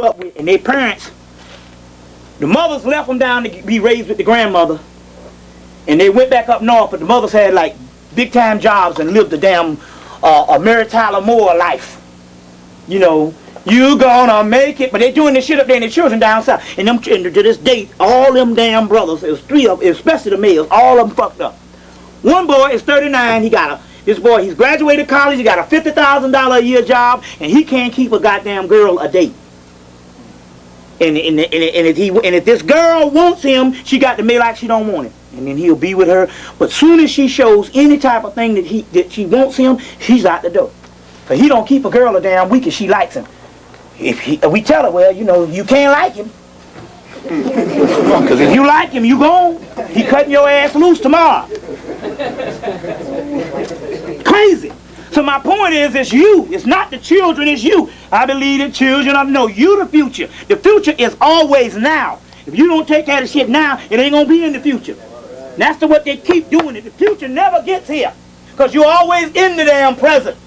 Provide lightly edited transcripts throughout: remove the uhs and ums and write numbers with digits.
up with, and their parents, the mothers left them down to be raised with the grandmother, and they went back up north, but the mothers had like big time jobs and lived a damn a Mary Tyler Moore life. You know, you gonna make it, but they doing this shit up there and their children down south. And them, and to this date, all them damn brothers, it was 3 of them, especially the males, all of them fucked up. One boy is 39, this boy, he's graduated college, he got a $50,000 a year job, and he can't keep a goddamn girl a date. And if this girl wants him, she got to make like she don't want him. And then he'll be with her. But soon as she shows any type of thing that she wants him, she's out the door. Because he don't keep a girl a damn week if she likes him. If we tell her, well, you know, you can't like him. Because if you like him, you gone. He cutting your ass loose tomorrow. Crazy. So my point is, it's you. It's not the children, it's you. I believe the children are, no, you the future. The future is always now. If you don't take care of shit now, it ain't going to be in the future. That's what they keep doing. It. The future never gets here. Because you're always in the damn present.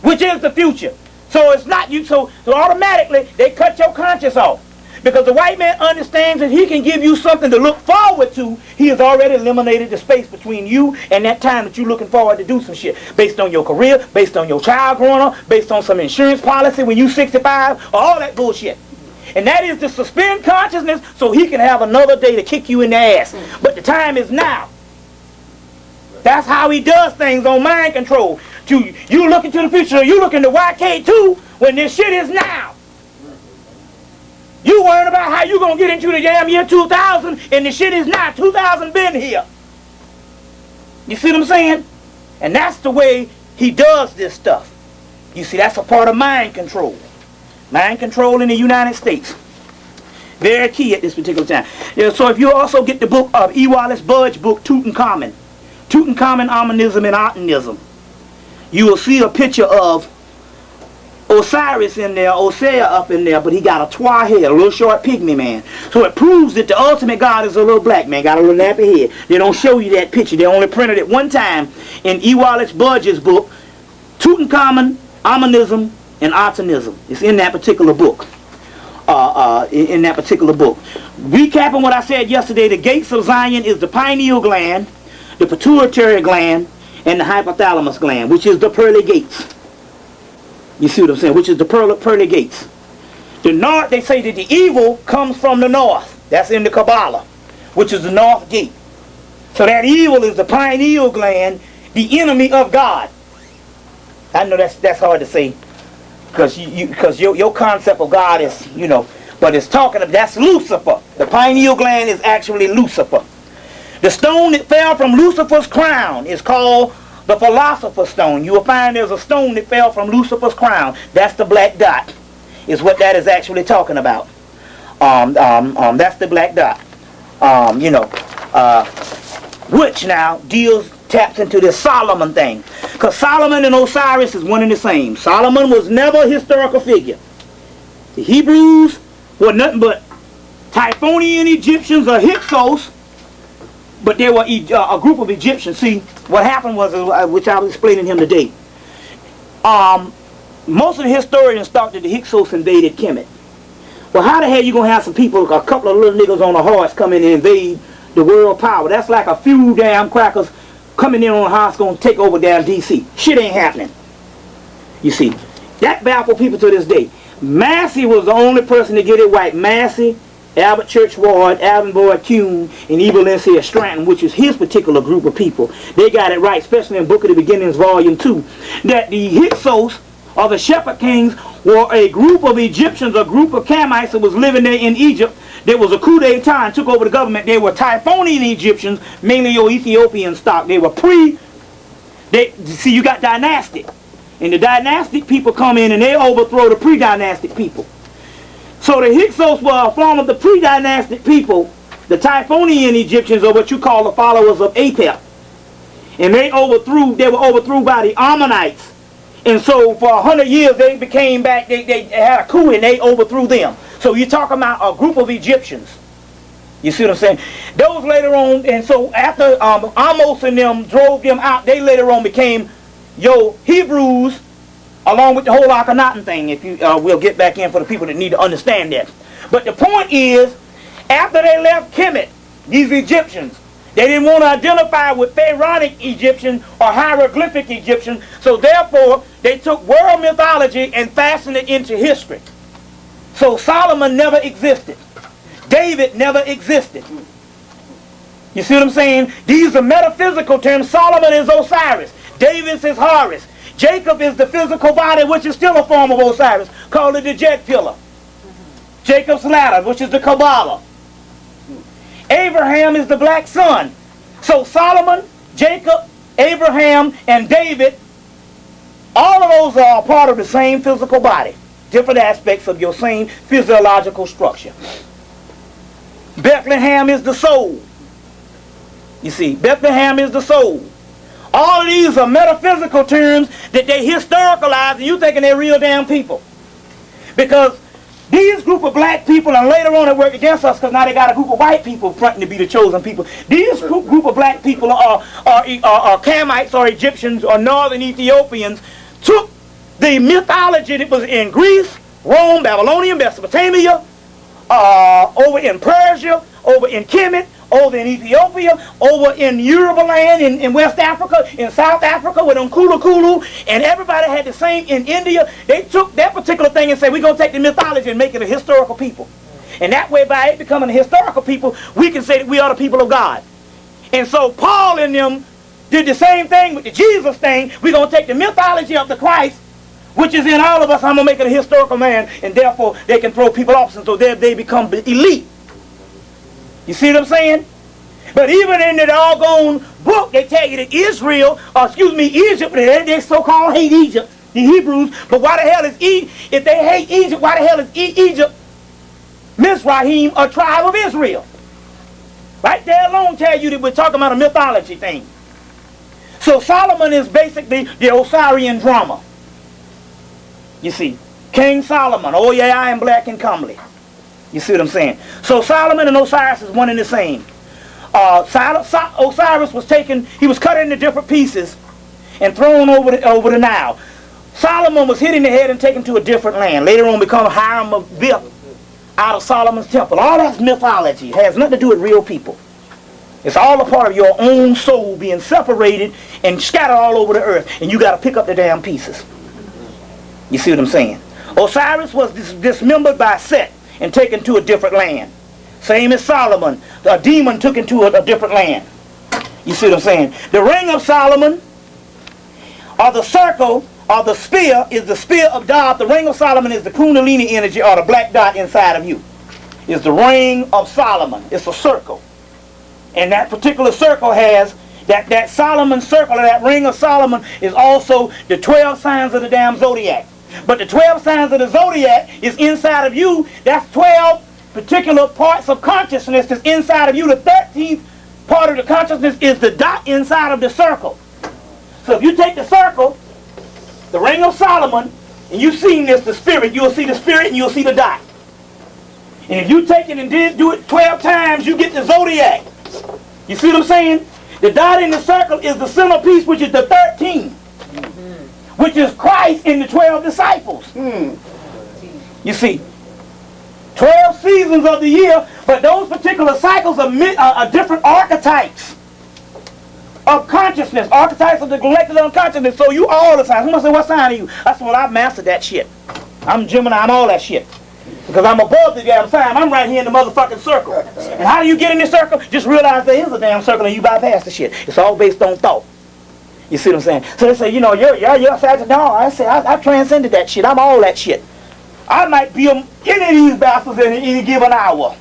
Which is the future. So it's not you. So automatically, they cut your conscience off. Because the white man understands that he can give you something to look forward to. He has already eliminated the space between you and that time that you're looking forward to do some shit. Based on your career, based on your child growing up, based on some insurance policy when you're 65, all that bullshit. And that is to suspend consciousness so he can have another day to kick you in the ass. But the time is now. That's how he does things on mind control. You look into the future, you look into YK2 when this shit is now. You worrying about how you gonna get into the damn year 2000 and the shit is now. 2000 been here. You see what I'm saying? And that's the way he does this stuff. You see, that's a part of mind control. Mind control in the United States. Very key at this particular time. Yeah, so if you also get the book of E. Wallace Budge book, Tutankhamun, Omonism and Otanism, you will see a picture of Osiris in there, Osea up in there, but he got a twa head, a little short pygmy man. So it proves that the ultimate God is a little black man, got a little nappy head. They don't show you that picture. They only printed it one time in E. Wallace Budge's book, Tutankhamun, Omonism, and Otanism. It's in that particular book. Recapping what I said yesterday, the gates of Zion is the pineal gland, the pituitary gland, and the hypothalamus gland, which is the pearly gates. You see what I'm saying? Which is the pearly gates. The north, they say that the evil comes from the north. That's in the Kabbalah, which is the north gate. So that evil is the pineal gland, the enemy of God. I know that's hard to say, because your concept of God is, you know, but it's talking of, that's Lucifer. The pineal gland is actually Lucifer. The stone that fell from Lucifer's crown is called the philosopher's stone. You will find there's a stone that fell from Lucifer's crown. That's the black dot, is what that is actually talking about. That's the black dot. Which now taps into this Solomon thing. Because Solomon and Osiris is one and the same. Solomon was never a historical figure. The Hebrews were nothing but Typhonian Egyptians or Hyksos, but they were a group of Egyptians. See, what happened was, which I was explaining him today, most of the historians thought that the Hyksos invaded Kemet. Well, how the hell you going to have some people, a couple of little niggas on a horse come in and invade the world power? That's like a few damn crackers coming in on a horse going to take over down D.C. Shit ain't happening. You see, that baffled people to this day. Massey was the only person to get it right. Massey, Albert Church Ward, Alvin Boyd Kuhn, and Evil Lindsay of Stratton, which is his particular group of people. They got it right, especially in Book of the Beginnings, Volume 2, that the Hyksos, or the Shepherd Kings, were a group of Egyptians, a group of Camites that was living there in Egypt. There was a coup d'etat and took over the government. They were Typhonian Egyptians, mainly your Ethiopian stock. They were see, you got dynastic. And the dynastic people come in and they overthrow the pre-dynastic people. So the Hyksos were a form of the pre-dynastic people. The Typhonian Egyptians are what you call the followers of Apep. And they were overthrew by the Ammonites. And so for 100 years they became back, they had a coup and they overthrew them. So you're talking about a group of Egyptians. You see what I'm saying? Those later on, and so after Amos and them drove them out, they later on became Hebrews along with the whole Akhenaten thing, if you we'll get back in for the people that need to understand that. But the point is, after they left Kemet, these Egyptians, they didn't want to identify with pharaonic Egyptian or hieroglyphic Egyptian, so therefore they took world mythology and fastened it into history. So Solomon never existed. David never existed. You see what I'm saying? These are metaphysical terms. Solomon is Osiris. David is Horus. Jacob is the physical body, which is still a form of Osiris, called the jet pillar. Jacob's ladder, which is the Kabbalah. Abraham is the black sun. So Solomon, Jacob, Abraham, and David, all of those are part of the same physical body. Different aspects of your same physiological structure. Bethlehem is the soul. You see, Bethlehem is the soul. All of these are metaphysical terms that they historicalize, and you thinking they're real damn people. Because these group of black people, and later on it worked against us because now they got a group of white people fronting to be the chosen people. These group of black people are Camites or Egyptians or northern Ethiopians, took the mythology that was in Greece, Rome, Babylonian, Mesopotamia, over in Persia, over in Kemet, over in Ethiopia, over in Yoruba land, in West Africa, in South Africa with Kulu, and everybody had the same in India. They took that particular thing and said, we're going to take the mythology and make it a historical people. And that way, by it becoming a historical people, we can say that we are the people of God. And so Paul and them did the same thing with the Jesus thing. We're going to take the mythology of the Christ, which is in all of us. I'm going to make it a historical man, and therefore they can throw people off, and so they become the elite. You see what I'm saying? But even in the doggone book, they tell you that Egypt, they so-called hate Egypt, the Hebrews. But why the hell is if they hate Egypt, why the hell is Egypt, Mizraim, a tribe of Israel? Right there alone tell you that we're talking about a mythology thing. So Solomon is basically the Osirian drama. You see, King Solomon, oh yeah, I am black and comely. You see what I'm saying? So Solomon and Osiris is one and the same. Osiris was taken, he was cut into different pieces and thrown over the Nile. Solomon was hit in the head and taken to a different land. Later on become Hiram of Vith out of Solomon's temple. All that's mythology. It has nothing to do with real people. It's all a part of your own soul being separated and scattered all over the earth, and you got to pick up the damn pieces. You see what I'm saying? Osiris was dismembered by Set and taken to a different land. Same as Solomon. A demon took him to a different land. You see what I'm saying? The ring of Solomon, or the circle, or the spear, is the spear of God. The ring of Solomon is the Kundalini energy, or the black dot inside of you. It's the ring of Solomon. It's a circle. And that particular circle has, that Solomon circle, or that ring of Solomon, is also the 12 signs of the damn zodiac. But the 12 signs of the zodiac is inside of you. That's 12 particular parts of consciousness that's inside of you. The 13th part of the consciousness is the dot inside of the circle. So if you take the circle, the ring of Solomon, and you've seen this, the spirit, you'll see the spirit and you'll see the dot. And if you take it and do it 12 times, you get the zodiac. You see what I'm saying? The dot in the circle is the centerpiece, which is the 13, which is Christ in the 12 disciples. You see, 12 seasons of the year, but those particular cycles are different archetypes of consciousness, archetypes of the collective unconsciousness. So you all the signs. Someone say, what sign are you? I said, well, I've mastered that shit. I'm Gemini, I'm all that shit. Because I'm above the damn sign. I'm right here in the motherfucking circle. And how do you get in this circle? Just realize there is a damn circle and you bypass the shit. It's all based on thought. You see what I'm saying? So they say, you know, you're Sagittarius. No, I say, I transcended that shit. I'm all that shit. I might be any of these bastards in any given hour.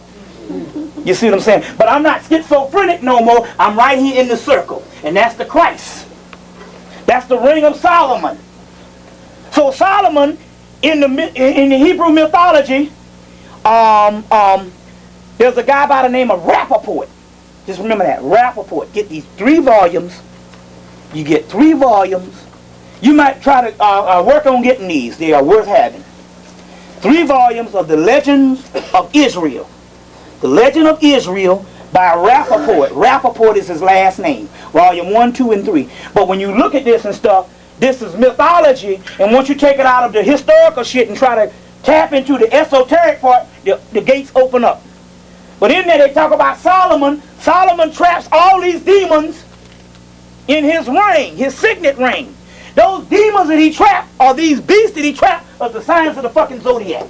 You see what I'm saying? But I'm not schizophrenic no more. I'm right here in the circle. And that's the Christ. That's the ring of Solomon. So Solomon, in the Hebrew mythology, there's a guy by the name of Rappaport. Just remember that, Rappaport. Get these 3 volumes. You get 3 volumes. You might try to work on getting these. They are worth having. 3 volumes of the Legends of Israel. The Legend of Israel by Rappaport. Rappaport is his last name. Volume 1, 2, and 3. But when you look at this and stuff, This is mythology, and once you take it out of the historical shit and try to tap into the esoteric part, the gates open up. But in there they talk about Solomon. Solomon traps all these demons in his ring, his signet ring. Those demons that he trapped, or these beasts that he trapped, are the signs of the fucking zodiac.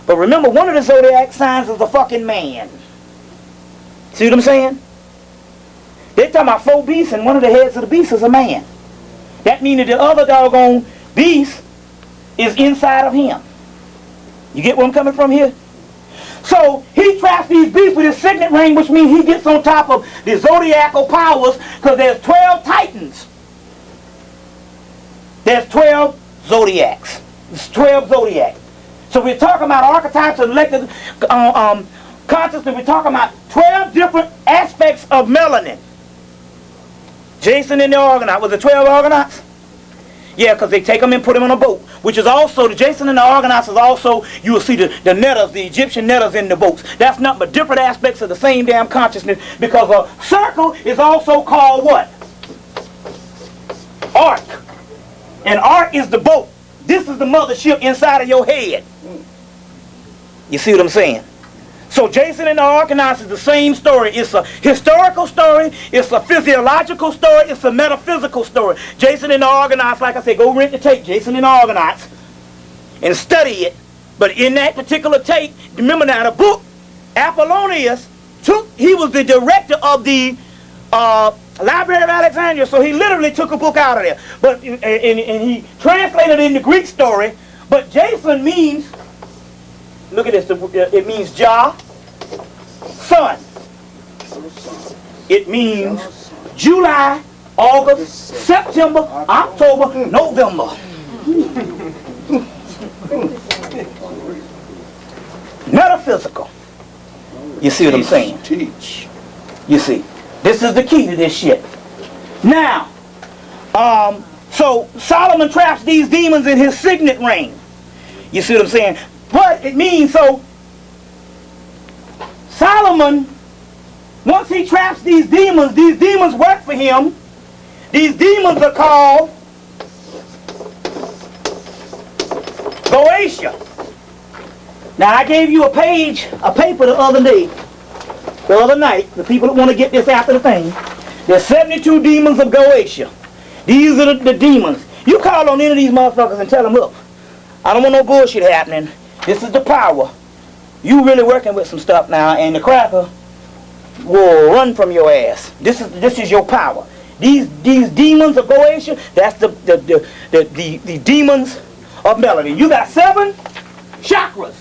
But remember, one of the zodiac signs is the fucking man. See what I'm saying? They're talking about 4 beasts, and one of the heads of the beasts is a man. That means that the other doggone beast is inside of him. You get where I'm coming from here? So he traps these beasts with his signet ring, which means he gets on top of the zodiacal powers, because there's 12 titans. There's 12 zodiacs. There's 12 zodiacs. So we're talking about archetypes of elected consciousness. We're talking about 12 different aspects of melanin. Jason and the Argonauts. Was it 12 Argonauts? Yeah, because they take them and put them on a boat. Which is also, the Jason and the Argonauts is also, you will see the netters, the Egyptian netters in the boats. That's nothing but different aspects of the same damn consciousness. Because a circle is also called what? Ark. And ark is the boat. This is the mothership inside of your head. You see what I'm saying? So Jason and the Argonauts is the same story. It's a historical story, it's a physiological story, it's a metaphysical story. Jason and the Argonauts, like I said, go rent the tape, Jason and the Argonauts, and study it. But in that particular tape, remember now, the book, Apollonius, he was the director of the Library of Alexandria, so he literally took a book out of there. But and he translated it in the Greek story. But Jason means, look at this, it means Jah, sun. It means July, August, September, October, November. Metaphysical. You see what I'm saying? Teach. You see. This is the key to this shit. Now, so Solomon traps these demons in his signet ring. You see what I'm saying? But it means, so Solomon, once he traps these demons work for him. These demons are called Goetia. Now I gave you a paper the other night, the people that want to get this after the thing. There's 72 demons of Goetia. These are the demons. You call on any of these motherfuckers and tell them, look, I don't want no bullshit happening. This is the power. You really working with some stuff now, and the cracker will run from your ass. This is your power. These demons of Goetia, that's the demons of melody. You got 7 chakras.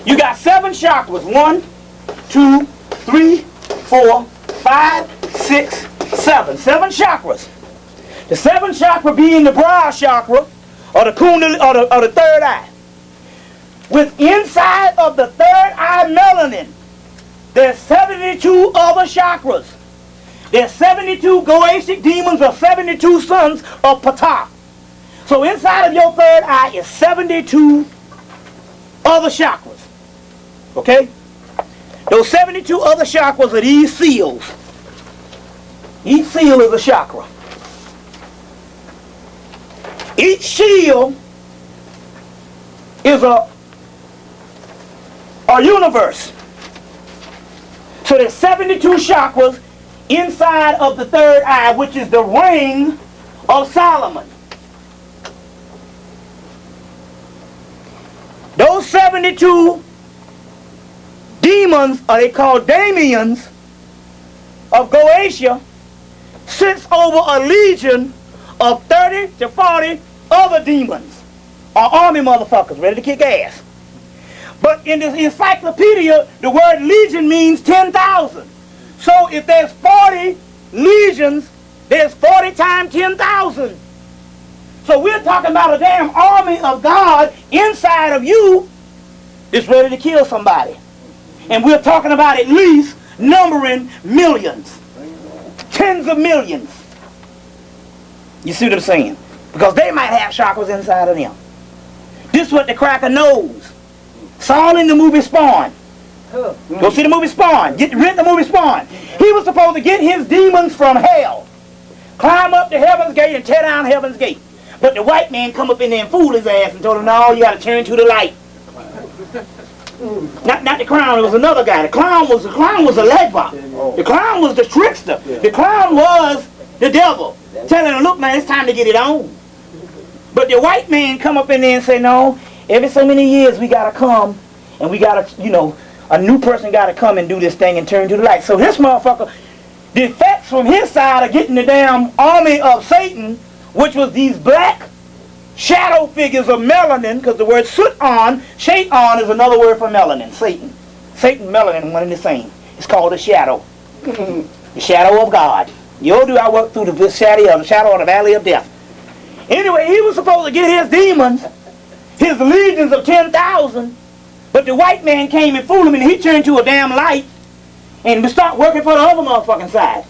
You got 7 chakras. 1, 2, 3, 4, 5, 6, 7. 7 chakras. The 7th chakra being the brow chakra, or the kundalini, or the third eye. With inside of the third eye melanin, there's 72 other chakras. There's 72 Goetic demons, or 72 sons of Ptah. So inside of your third eye is 72 other chakras. Okay? Those 72 other chakras are these seals. Each seal is a chakra. Each seal is a universe. So there's 72 chakras inside of the third eye, which is the ring of Solomon. Those 72 demons, or they called daemons of Goetia, sits over a legion of 30 to 40 other demons, or army motherfuckers ready to kick ass. But in the encyclopedia, the word legion means 10,000. So if there's 40 legions, there's 40 times 10,000. So we're talking about a damn army of God inside of you that's ready to kill somebody. And we're talking about at least numbering millions. Tens of millions. You see what I'm saying? Because they might have chakras inside of them. This is what the cracker knows. It's all in the movie Spawn. Go see the movie Spawn. Rent the movie Spawn. He was supposed to get his demons from hell. climb up to heaven's gate and tear down heaven's gate. But the white man come up in there and fooled his ass and told him, no, you got to turn to the light. Not the clown, it was another guy. The clown was a legba. The clown was the trickster. The clown was the devil. Telling him, look, man, it's time to get it on. But the white man come up in there and say, no, every so many years we got to come and we got to, you know, a new person got to come and do this thing and turn to the light. So this motherfucker, the effects from his side of getting the damn army of Satan, which was these black shadow figures of melanin, because the word shaitan is another word for melanin, Satan. Satan, melanin, one and the same. It's called a shadow. The shadow of God. Yo, do I work through the shadow of the valley of death. Anyway, he was supposed to get his demons, his legions of 10,000, but the white man came and fooled him, and he turned to a damn light and start working for the other motherfucking side.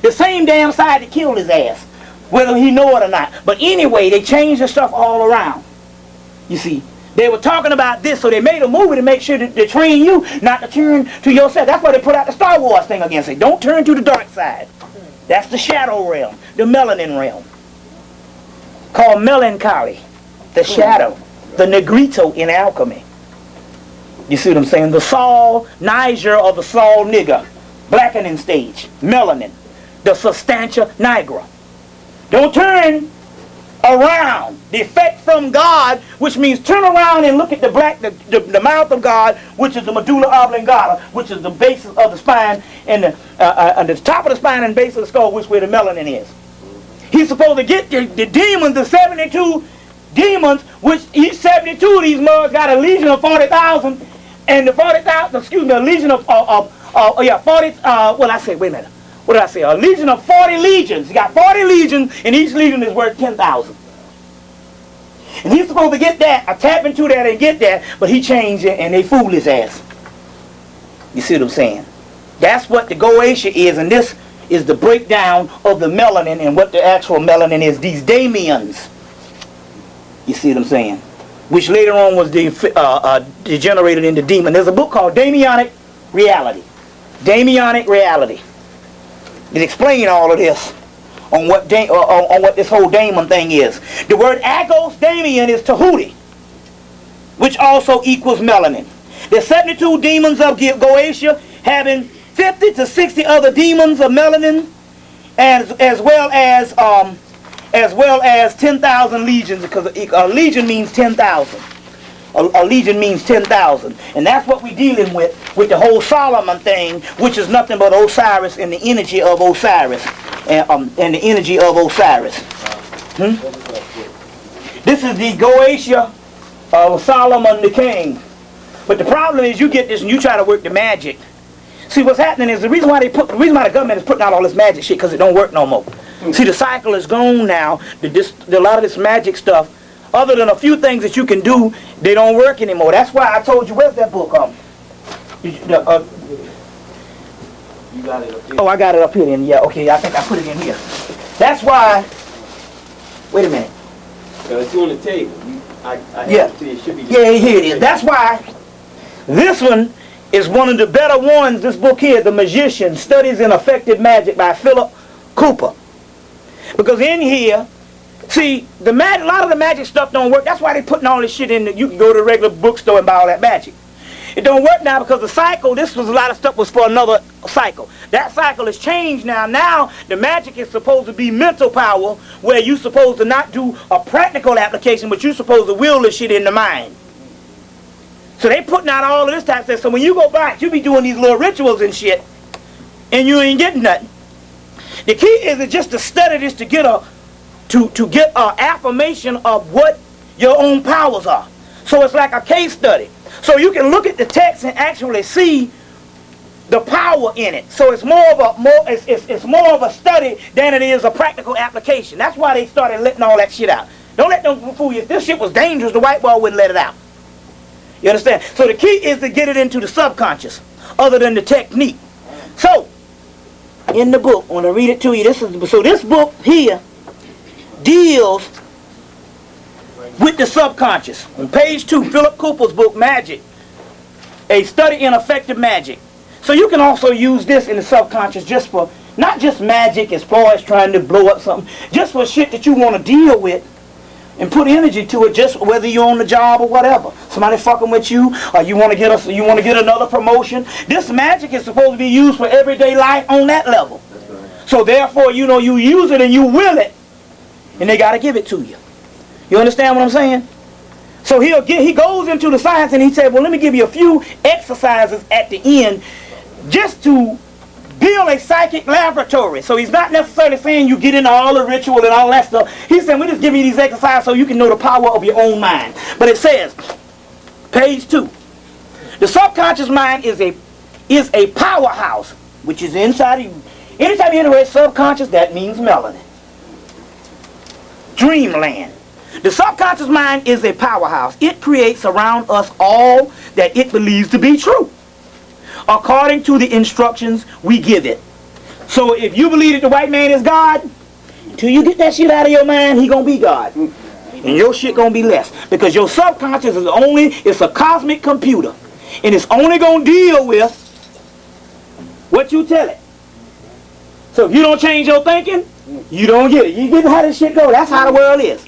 The same damn side that killed his ass, whether he know it or not. But anyway, they changed the stuff all around. You see, they were talking about this, so they made a movie to make sure that they train you not to turn to yourself. That's why they put out the Star Wars thing again. Say, don't turn to the dark side. That's the shadow realm, the melanin realm. Called melancholy, the shadow, the negrito in alchemy. You see what I'm saying? The Saul Niger or the Saul nigger, blackening stage, melanin, the substantia nigra. Don't turn around. The effect from God, which means turn around and look at the mouth of God, which is the medulla oblongata, which is the basis of the spine, and the top of the spine and base of the skull, which is where the melanin is. He's supposed to get the demons, the 72 demons, which each 72 of these mugs got a legion of 40,000, and the 40,000, excuse me, a legion of, 40, wait a minute. What did I say? A legion of 40 legions. He got 40 legions, and each legion is worth 10,000. And he's supposed to get that, tap into that and get that, but he changed it, and they fooled his ass. You see what I'm saying? That's what the Goetia is, and this is the breakdown of the melanin and what the actual melanin is. These daemons. You see what I'm saying? Which later on was degenerated into demon. There's a book called Daemonic Reality. Daemonic Reality. It explains all of this on what this whole daemon thing is. The word agos daemon is Tahuti, which also equals melanin. There's 72 demons of Goetia, having 50 to 60 other demons of melanin, as well as 10,000 legions, because a legion means 10,000. A legion means 10,000. And that's what we're dealing with the whole Solomon thing, which is nothing but Osiris and the energy of Osiris. And the energy of Osiris. This is the Goetia of Solomon the king. But the problem is you get this and you try to work the magic. See, what's happening is the reason why the government is putting out all this magic shit, because it don't work no more. See, the cycle is gone now. A lot of this magic stuff, other than a few things that you can do, they don't work anymore. That's why I told you, where's that book? You got it up here. Oh, I got it up here then. Yeah, okay, I think I put it in here. That's why, wait a minute. It's on the table. Yeah, it should be here it is. That's why this one is one of the better ones. This book here, The Magician, Studies in Effective Magic by Philip Cooper. Because in here, see, a lot of the magic stuff don't work. That's why they putting all this shit in. You can go to a regular bookstore and buy all that magic. It don't work now because the cycle, a lot of stuff was for another cycle. That cycle has changed now. Now, the magic is supposed to be mental power, where you're supposed to not do a practical application, but you're supposed to will this shit in the mind. So they putting out all of this type of stuff. So when you go back, you be doing these little rituals and shit, and you ain't getting nothing. The key is just to study this to get a affirmation of what your own powers are. So it's like a case study. So you can look at the text and actually see the power in it. So it's more of a study than it is a practical application. That's why they started letting all that shit out. Don't let them fool you. If this shit was dangerous, the white ball wouldn't let it out. You understand? So the key is to get it into the subconscious, other than the technique. So in the book, I want to read it to you. This book here deals with the subconscious. On page 2, Philip Cooper's book, Magic, A Study in Effective Magic. So you can also use this in the subconscious just for Not just magic as far as trying to blow up something. Just for shit that you want to deal with and put energy to it, just whether you're on the job or whatever. Somebody fucking with you, or you want to get another promotion. This magic is supposed to be used for everyday life on that level. So therefore, you use it and you will it, and they got to give it to you. You understand what I'm saying? So he goes into the science and he said, well, let me give you a few exercises at the end just to build a psychic laboratory. So he's not necessarily saying you get into all the ritual and all that stuff. He's saying we just give you these exercises so you can know the power of your own mind. But it says, page 2, the subconscious mind is a powerhouse which is inside of you. Anytime you hear the word subconscious, that means melanin. Dreamland. The subconscious mind is a powerhouse. It creates around us all that it believes to be true, according to the instructions we give it. So if you believe that the white man is God, until you get that shit out of your mind, he gonna be God. And your shit gonna be less. Because your subconscious it's a cosmic computer. And it's only gonna deal with what you tell it. So if you don't change your thinking, you don't get it. You get how this shit goes. That's how the world is.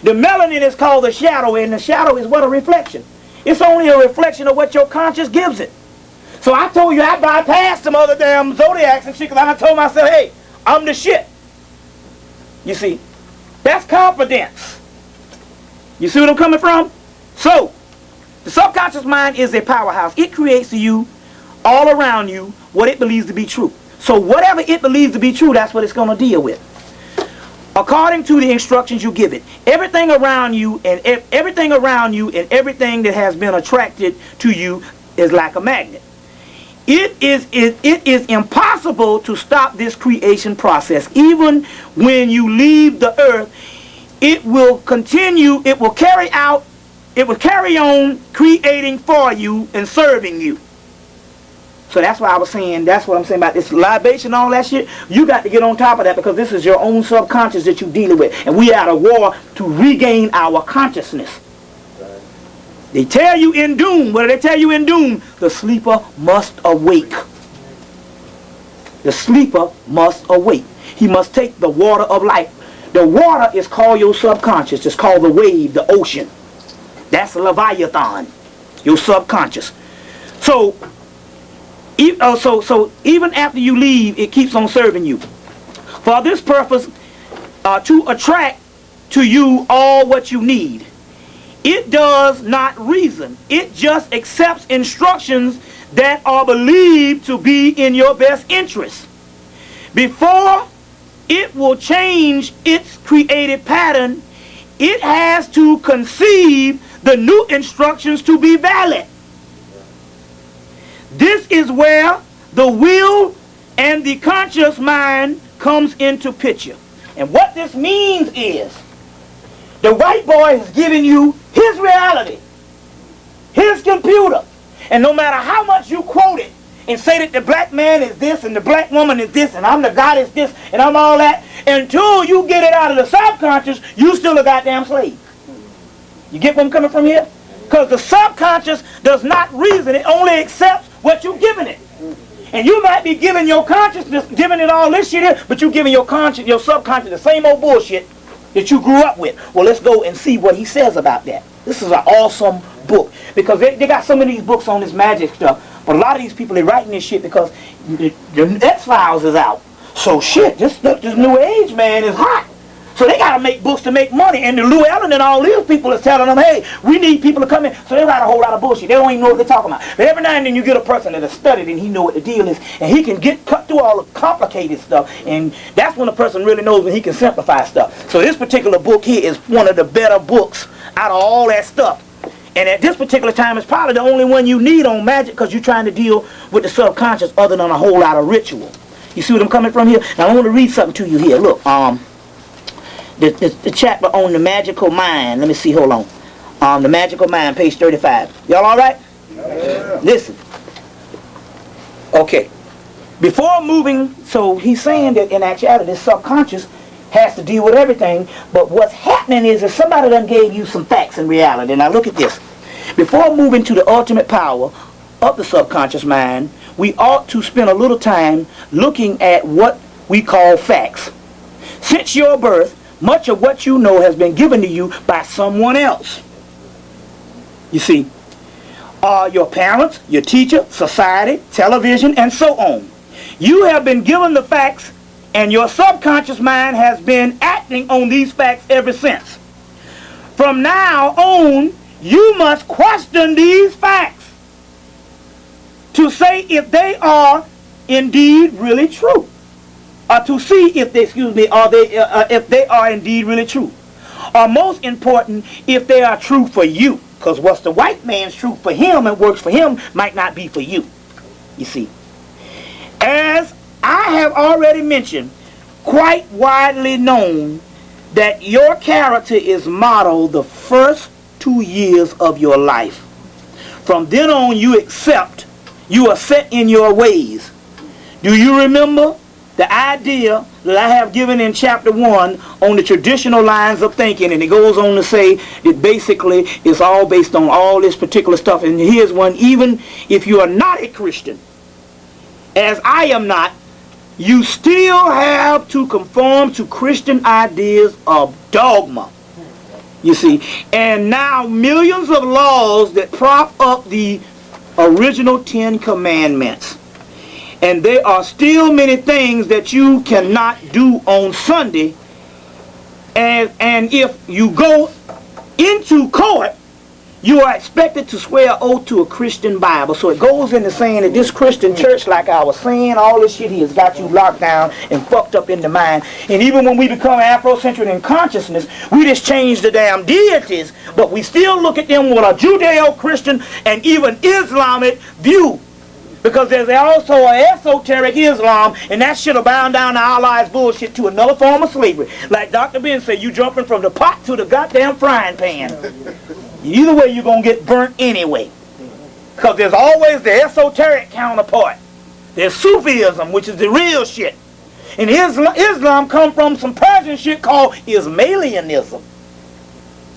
The melanin is called the shadow, and the shadow is what? A reflection. It's only a reflection of what your conscience gives it. So I told you I bypassed some other damn zodiacs and shit because I told myself, hey, I'm the shit. You see? That's confidence. You see what I'm coming from? So, the subconscious mind is a powerhouse. It creates to you, all around you, what it believes to be true. So whatever it believes to be true, that's what it's going to deal with. According to the instructions you give it. Everything around you and everything that has been attracted to you is like a magnet. It is impossible to stop this creation process. Even when you leave the earth, it will continue, it will carry on creating for you and serving you. So that's why I was saying, that's what I'm saying about this libation and all that shit. You got to get on top of that because this is your own subconscious that you're dealing with. And we are at a war to regain our consciousness. They tell you in doom, what do they tell you in doom? The sleeper must awake. The sleeper must awake. He must take the water of life. The water is called your subconscious. It's called the wave, the ocean. That's a Leviathan, your subconscious. So even after you leave, it keeps on serving you. For this purpose, to attract to you all what you need. It does not reason. It just accepts instructions that are believed to be in your best interest. Before it will change its created pattern, it has to conceive the new instructions to be valid. This is where the will and the conscious mind comes into picture. And what this means is, the white boy is giving you his reality, his computer. And no matter how much you quote it and say that the black man is this and the black woman is this and I'm the God is this and I'm all that, until you get it out of the subconscious, you still a goddamn slave. You get where I'm coming from here? Because the subconscious does not reason. It only accepts what you're giving it. And you might be giving your consciousness, giving it all this shit here, but you're giving your subconscious the same old bullshit that you grew up with. Well, let's go and see what he says about that. This is an awesome book. Because they got some of these books on this magic stuff. But a lot of these people, they're writing this shit because the X-Files is out. So shit, this new age man is hot. So they got to make books to make money. And the Llewellyn and all these people is telling them, hey, we need people to come in. So they write a whole lot of bullshit. They don't even know what they're talking about. But every now and then you get a person that has studied and he know what the deal is. And he can cut through all the complicated stuff. And that's when a person really knows when he can simplify stuff. So this particular book here is one of the better books out of all that stuff. And at this particular time, it's probably the only one you need on magic because you're trying to deal with the subconscious other than a whole lot of ritual. You see what I'm coming from here? Now I want to read something to you here. Look, the chapter on the magical mind. Let me see, hold on. The magical mind, page 35. Y'all all right? Yeah. Listen. Okay. Before moving, so he's saying that in actuality, this subconscious has to deal with everything, but what's happening is that somebody done gave you some facts in reality. Now look at this. Before moving to the ultimate power of the subconscious mind, we ought to spend a little time looking at what we call facts. Since your birth, much of what you know has been given to you by someone else. You see, your parents, your teacher, society, television, and so on. You have been given the facts, and your subconscious mind has been acting on these facts ever since. From now on, you must question these facts to say if they are indeed really true, or to see if they, if they are indeed really true, or most important, if they are true for you. Because what's the white man's truth for him and works for him might not be for you. You see, as I have already mentioned, quite widely known that your character is modeled the first 2 years of your life. From then on, you are set in your ways. Do you remember the idea that I have given in chapter 1 on the traditional lines of thinking? And it goes on to say that basically it's all based on all this particular stuff. And here's one: even if you are not a Christian, as I am not, you still have to conform to Christian ideas of dogma. You see, and now millions of laws that prop up the original 10 commandments. And there are still many things that you cannot do on Sunday. And if you go into court, you are expected to swear oath to a Christian Bible. So it goes into saying that this Christian church, like I was saying, all this shit here has got you locked down and fucked up in the mind. And even when we become Afrocentric in consciousness, we just change the damn deities, but we still look at them with a Judeo-Christian and even Islamic view. Because there's also an esoteric Islam, and that shit'll bound down to our lives bullshit to another form of slavery. Like Dr. Ben said, you jumping from the pot to the goddamn frying pan. Either way, you're going to get burnt anyway. Because there's always the esoteric counterpart. There's Sufism, which is the real shit. And Islam come from some Persian shit called Ismailianism.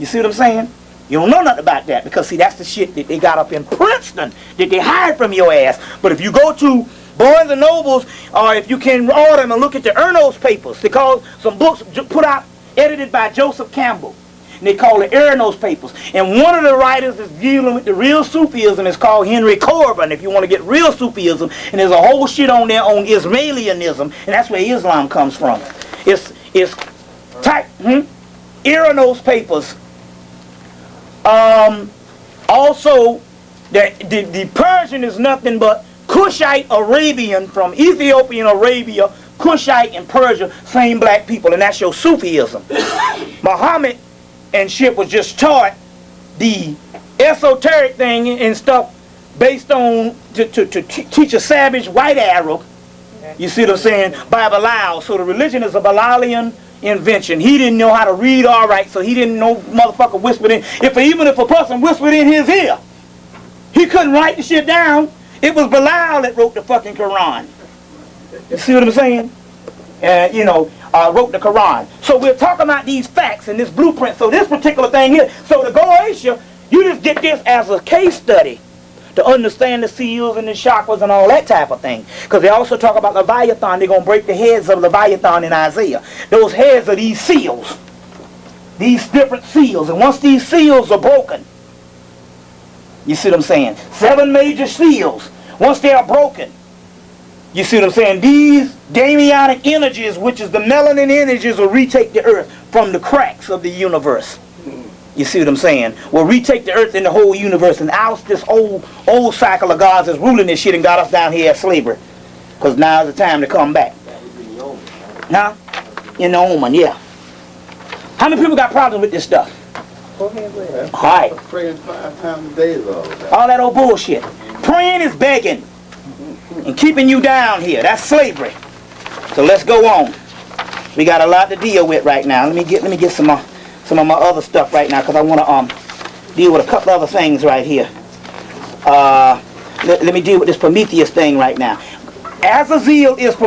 You see what I'm saying? You don't know nothing about that, because see, that's the shit that they got up in Princeton that they hide from your ass. But if you go to Barnes and Nobles, or if you can order them and look at the Ernos papers, they call some books put out, edited by Joseph Campbell. And they call it Ernos papers. And one of the writers is dealing with the real Sufism is called Henry Corbin, if you want to get real Sufism. And there's a whole shit on there on Ismailianism, and that's where Islam comes from. It's type Ernos papers. Also, the Persian is nothing but Cushite Arabian from Ethiopian Arabia, Cushite and Persia, same black people, and that's your Sufism. Muhammad and shit was just taught the esoteric thing and stuff based on to teach a savage white Arab. You see what I'm saying? By Bilal. So the religion is a Bilalian invention. He didn't know how to read all right, so he didn't know motherfucker whispered in. Even if a person whispered in his ear, he couldn't write the shit down. It was Bilal that wrote the fucking Quran. You see what I'm saying? Wrote the Quran. So we're talking about these facts and this blueprint. So this particular thing here, so the Goetia, you just get this as a case study to understand the seals and the chakras and all that type of thing. Because they also talk about Leviathan. They're going to break the heads of Leviathan in Isaiah. Those heads are these seals. These different seals. And once these seals are broken, you see what I'm saying? 7 major seals. Once they are broken, you see what I'm saying? These Damianic energies, which is the melanin energies, will retake the earth from the cracks of the universe. You see what I'm saying? Will retake the earth and the whole universe and oust this old cycle of gods that's ruling this shit and got us down here at slavery. Because now's the time to come back. Huh? In the Omen, yeah. How many people got problems with this stuff? Go ahead with it. All right. Praying 5 times a day is all that. All that old bullshit. Praying is begging and keeping you down here. That's slavery. So let's go on. We got a lot to deal with right now. Let me get some of my other stuff right now, because I want to deal with a couple other things right here. Let me deal with this Prometheus thing right now. Azazel is